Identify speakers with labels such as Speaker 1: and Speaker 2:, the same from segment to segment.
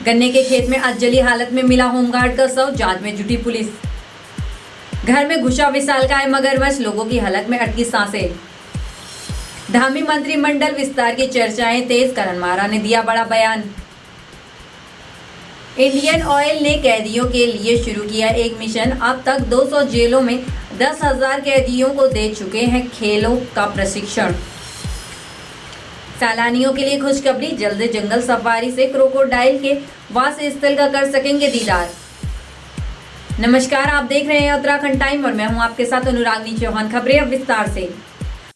Speaker 1: गन्ने के खेत में अधजली हालत में मिला होमगार्ड का शव, जांच में जुटी पुलिस। घर में घुसा विशालकाय मगरमच्छ, लोगों की हलक में अटकी सांसें। धामी मंत्रिमंडल विस्तार की चर्चाएं तेज, करण मारा ने दिया बड़ा बयान। इंडियन ऑयल ने कैदियों के लिए शुरू किया एक मिशन, अब तक 200 जेलों में 10,000 कैदियों को दे चुके हैं खेलों का प्रशिक्षण। सैलानियों के लिए खुशखबरी, जल्द जंगल सफारी से क्रोकोडाइल के वास स्थल का कर सकेंगे दीदार। नमस्कार, आप देख रहे हैं उत्तराखंड टाइम और मैं हूं आपके साथ अनुरागनी चौहान। खबरें अब विस्तार से।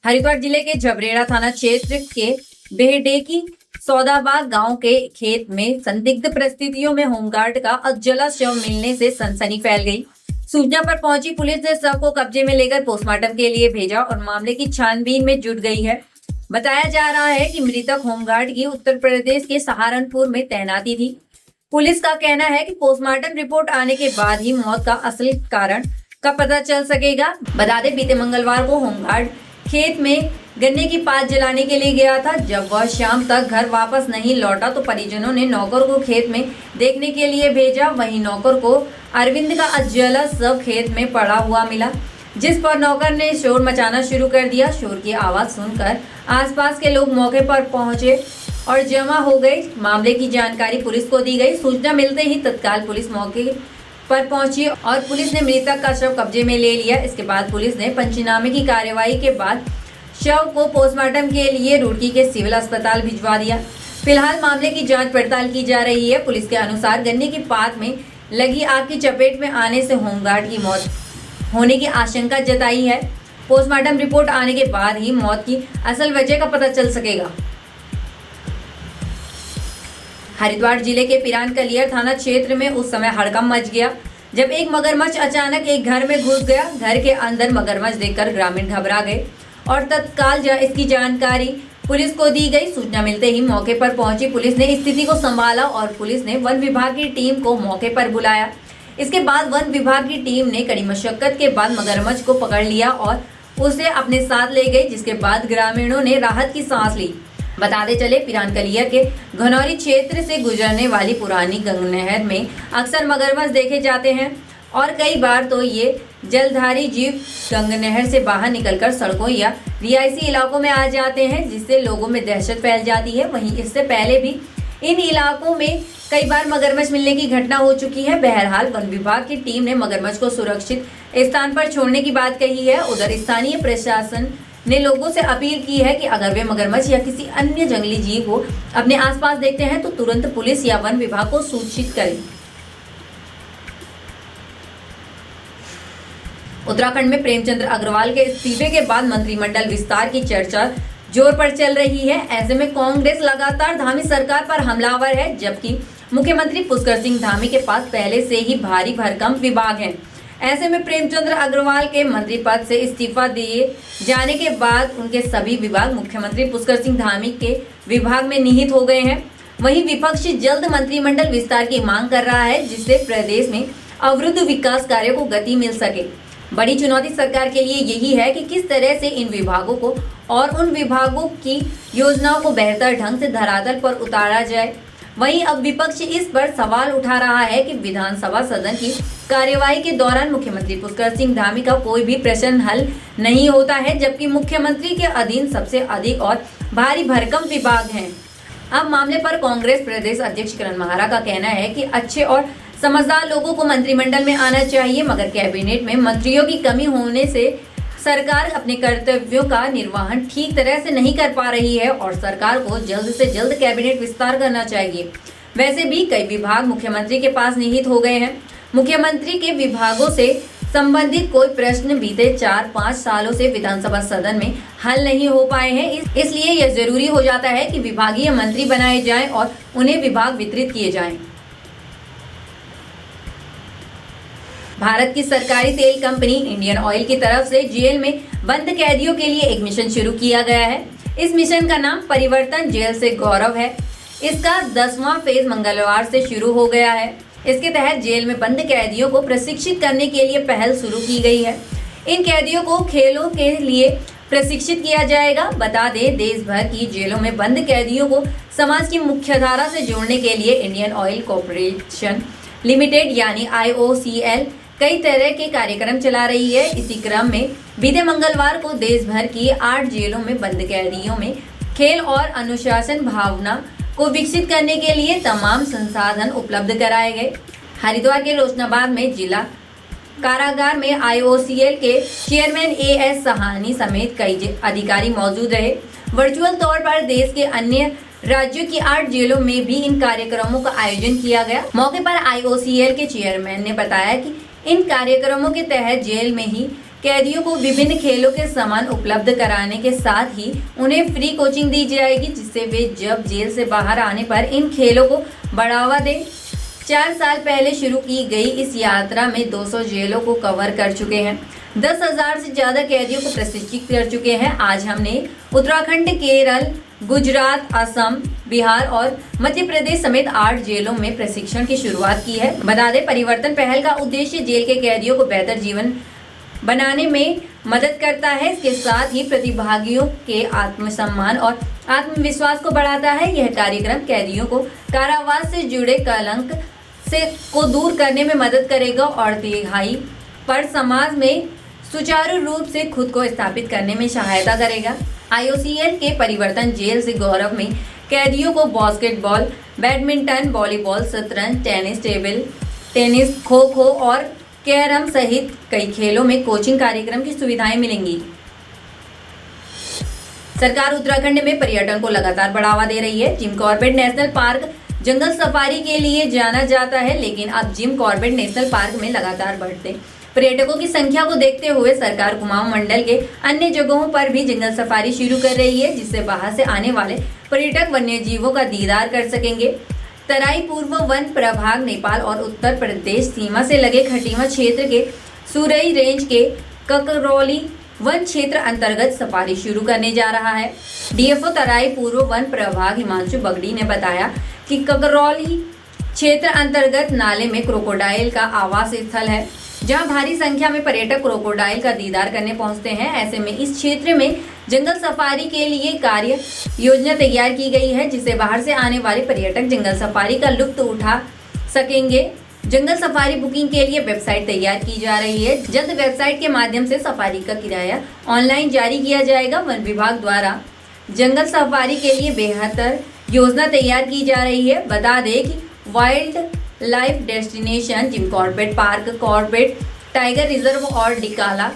Speaker 1: हरिद्वार जिले के झबरेड़ा थाना क्षेत्र के बेहडेकी सौदाबाग गांव के खेत में संदिग्ध परिस्थितियों में होमगार्ड का अधजला शव मिलने से सनसनी फैल गई। सूचना पर पहुंची पुलिस ने शव को कब्जे में लेकर पोस्टमार्टम के लिए भेजा और मामले की छानबीन में जुट गई है। बताया जा रहा है कि मृतक होमगार्ड की उत्तर प्रदेश के सहारनपुर में तैनाती थी। पुलिस का कहना है कि पोस्टमार्टम रिपोर्ट आने के बाद ही मौत का असल कारण का पता चल सकेगा। बता दें, बीते मंगलवार को होमगार्ड खेत में गन्ने की पात जलाने के लिए गया था। जब वह शाम तक घर वापस नहीं लौटा तो परिजनों ने नौकर को खेत में देखने के लिए भेजा। वहीं नौकर को अरविंद का अधजला शव खेत में पड़ा हुआ मिला, जिस पर नौकर ने शोर मचाना शुरू कर दिया। शोर की आवाज सुनकर आसपास के लोग मौके पर पहुंचे और जमा हो गए। मामले की जानकारी पुलिस को दी गई। सूचना मिलते ही तत्काल पुलिस मौके पर पहुंची और पुलिस ने मृतक का शव कब्जे में ले लिया। इसके बाद पुलिस ने पंचनामे की कार्यवाही के बाद शव को पोस्टमार्टम के लिए रुड़की के सिविल अस्पताल भिजवा दिया। फिलहाल मामले की जांच पड़ताल की जा रही है। पुलिस के अनुसार गन्ने की पात में लगी आग की चपेट में आने से होमगार्ड की मौत होने की आशंका जताई है। पोस्टमार्टम रिपोर्ट आने के बाद ही मौत की असल वजह का पता चल सकेगा। हरिद्वार जिले के पिरान कलियर थाना क्षेत्र में उस समय हड़कंप मच गया जब एक मगरमच्छ अचानक एक घर में घुस गया। घर के अंदर मगरमच्छ देखकर ग्रामीण घबरा गए और तत्काल इसकी जानकारी पुलिस को दी गई। सूचना मिलते ही मौके पर पहुंची पुलिस ने स्थिति को संभाला और पुलिस ने वन विभाग की टीम को मौके पर बुलाया। इसके बाद वन विभाग की टीम ने कड़ी मशक्कत के बाद मगरमच्छ को पकड़ लिया और उसे अपने साथ ले गई, जिसके बाद ग्रामीणों ने राहत की सांस ली। बताते चले, पिरान कलियर के घनौरी क्षेत्र से गुजरने वाली पुरानी गंग नहर में अक्सर मगरमच्छ देखे जाते हैं और कई बार तो ये जलधारी जीव गंग नहर से बाहर निकलकर सड़कों या रिहायशी इलाकों में आ जाते हैं, जिससे लोगों में दहशत फैल जाती है। वहीं इससे पहले भी इन इलाकों में कई बार मगरमच्छ मिलने की घटना हो चुकी है। बहरहाल वन विभाग की टीम ने मगरमच्छ को सुरक्षित स्थान पर छोड़ने की बात कही है। उधर स्थानीय प्रशासन ने लोगों से अपील की है कि अगर वे मगरमच्छ या किसी अन्य जंगली जीव को अपने आसपास देखते हैं तो तुरंत पुलिस या वन विभाग को सूचित करें। उत्तराखंड में प्रेमचंद्र अग्रवाल के इस्तीफे के बाद मंत्रिमंडल विस्तार की चर्चा जोर पर चल रही है। ऐसे में कांग्रेस लगातार धामी सरकार पर हमलावर है, जबकि मुख्यमंत्री पुष्कर सिंह धामी के पास पहले से ही भारी भरकम विभाग हैं। ऐसे में प्रेमचंद्र अग्रवाल के मंत्री पद से इस्तीफा दिए जाने के बाद उनके सभी विभाग मुख्यमंत्री पुष्कर सिंह धामी के विभाग में निहित हो गए हैं। वहीं विपक्ष जल्द मंत्रिमंडल विस्तार की मांग कर रहा है, जिससे प्रदेश में अवरुद्ध विकास कार्यों को गति मिल सके। बड़ी चुनौती सरकार के लिए यही है कि किस तरह से इन विभागों को और उन विभागों की योजनाओं को बेहतर ढंग से धरातल पर उतारा जाए। वहीं अब विपक्ष इस पर सवाल उठा रहा है कि विधानसभा सदन की कार्यवाही के दौरान मुख्यमंत्री पुष्कर सिंह धामी का कोई भी प्रश्न हल नहीं होता है, जबकि मुख्यमंत्री के अधीन सबसे अधिक और भारी भरकम विभाग हैं। अब मामले पर कांग्रेस प्रदेश अध्यक्ष करण मारा का कहना है कि अच्छे और समझदार लोगों को मंत्रिमंडल में आना चाहिए, मगर कैबिनेट में मंत्रियों की कमी होने से सरकार अपने कर्तव्यों का निर्वहन ठीक तरह से नहीं कर पा रही है और सरकार को जल्द से जल्द कैबिनेट विस्तार करना चाहिए। वैसे भी कई विभाग मुख्यमंत्री के पास निहित हो गए हैं। मुख्यमंत्री के विभागों से संबंधित कोई प्रश्न बीते 4-5 सालों से विधानसभा सदन में हल नहीं हो पाए हैं। इसलिए यह जरूरी हो जाता है कि विभागीय मंत्री बनाए जाएं और उन्हें विभाग वितरित किए जाएं। भारत की सरकारी तेल कंपनी इंडियन ऑयल की तरफ से जेल में बंद कैदियों के लिए एक मिशन शुरू किया गया है। इस मिशन का नाम परिवर्तन जेल से गौरव है। इसका 10वां फेज मंगलवार से शुरू हो गया है। इसके तहत जेल में बंद कैदियों को प्रशिक्षित करने के लिए पहल शुरू की गई है। इन कैदियों को खेलों के लिए प्रशिक्षित किया जाएगा। बता दें, देश भर की जेलों में बंद कैदियों को समाज की मुख्यधारा से जोड़ने के लिए इंडियन ऑयल कॉर्पोरेशन लिमिटेड यानी IOCL कई तरह के कार्यक्रम चला रही है। इसी क्रम में बीते मंगलवार को देश भर की 8 जेलों में बंद कैदियों में खेल और अनुशासन भावना को विकसित करने के लिए तमाम संसाधन उपलब्ध कराए गए। हरिद्वार के रोशनाबाद में जिला कारागार में IOCL के चेयरमैन AS सहानी समेत कई अधिकारी मौजूद रहे। वर्चुअल तौर पर देश के अन्य राज्यों की 8 जेलों में भी इन कार्यक्रमों का आयोजन किया गया। मौके पर IOCL के चेयरमैन ने बताया कि इन कार्यक्रमों के तहत जेल में ही कैदियों को विभिन्न खेलों के सामान उपलब्ध कराने के साथ ही उन्हें फ्री कोचिंग दी जाएगी, जिससे वे जब जेल से बाहर आने पर इन खेलों को बढ़ावा दें। 4 साल पहले शुरू की गई इस यात्रा में 200 जेलों को कवर कर चुके हैं। 10,000 से ज़्यादा कैदियों को प्रशिक्षित कर चुके हैं। आज हमने उत्तराखंड, केरल, गुजरात, असम, बिहार और मध्य प्रदेश समेत 8 जेलों में प्रशिक्षण की शुरुआत की है। बता दें, परिवर्तन पहल का उद्देश्य जेल के कैदियों को बेहतर जीवन बनाने में मदद करता है। इसके साथ ही प्रतिभागियों के आत्मसम्मान और आत्मविश्वास को बढ़ाता है। यह कार्यक्रम कैदियों को कारावास से जुड़े कलंक को दूर करने में मदद करेगा और तिहाई पर समाज में सुचारू रूप से खुद को स्थापित करने में सहायता करेगा। IOCL के परिवर्तन जेल से गौरव में कैदियों को बास्केटबॉल, बैडमिंटन, वॉलीबॉल, शतरंज, टेनिस, टेबल टेनिस, खो-खो और कैरम सहित कई खेलों में कोचिंग कार्यक्रम की सुविधाएं मिलेंगी। सरकार उत्तराखंड में पर्यटन को लगातार बढ़ावा दे रही है। जिम कॉर्बेट नेशनल पार्क जंगल सफारी के लिए जाना जाता है, लेकिन अब जिम कॉर्बेट नेशनल पार्क में लगातार बढ़ते पर्यटकों की संख्या को देखते हुए सरकार कुमाऊं मंडल के अन्य जगहों पर भी जंगल सफारी शुरू कर रही है, जिससे बाहर से आने वाले पर्यटक वन्य जीवों का दीदार कर सकेंगे। तराई पूर्व वन प्रभाग नेपाल और उत्तर प्रदेश सीमा से लगे खटीमा क्षेत्र के सुरई रेंज के ककरौली वन क्षेत्र अंतर्गत सफारी शुरू करने जा रहा है। DFO तराई पूर्व वन प्रभाग हिमांशु बगड़ी ने बताया कि ककरौली क्षेत्र अंतर्गत नाले में क्रोकोडाइल का आवास स्थल है, जहां भारी संख्या में पर्यटक क्रोकोडाइल का दीदार करने पहुंचते हैं। ऐसे में इस क्षेत्र में जंगल सफारी के लिए कार्य योजना तैयार की गई है, जिससे बाहर से आने वाले पर्यटक जंगल सफारी का लुत्फ उठा सकेंगे। जंगल सफारी बुकिंग के लिए वेबसाइट तैयार की जा रही है। जल्द वेबसाइट के माध्यम से सफारी का किराया ऑनलाइन जारी किया जाएगा। वन विभाग द्वारा जंगल सफारी के लिए बेहतर योजना तैयार की जा रही है। बता दें कि wild life destination Jim Corbett park, Corbett tiger reserve और डिकाला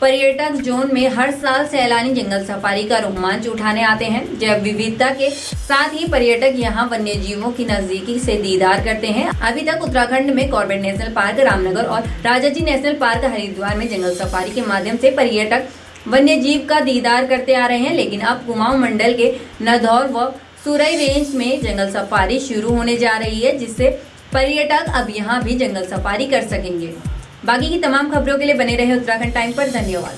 Speaker 1: पर्यटक जोन में हर साल सैलानी जंगल सफारी का रोमांच उठाने आते हैं। जैव विविधता के साथ ही पर्यटक यहां वन्य जीवों की नजदीकी से दीदार करते हैं। अभी तक उत्तराखंड में कॉर्बेट नेशनल पार्क, रामनगर और राजाजी नेशनल पार्क, हरिद्वार में जंगल सफारी के माध्यम से पर्यटक वन्य जीव का दीदार करते आ रहे हैं, लेकिन अब कुमाऊं मंडल के नदौर व सुरई रेंज में जंगल सफारी शुरू होने जा रही है, जिससे पर्यटक अब यहाँ भी जंगल सफारी कर सकेंगे। बाकी की तमाम खबरों के लिए बने रहे उत्तराखंड टाइम पर। धन्यवाद।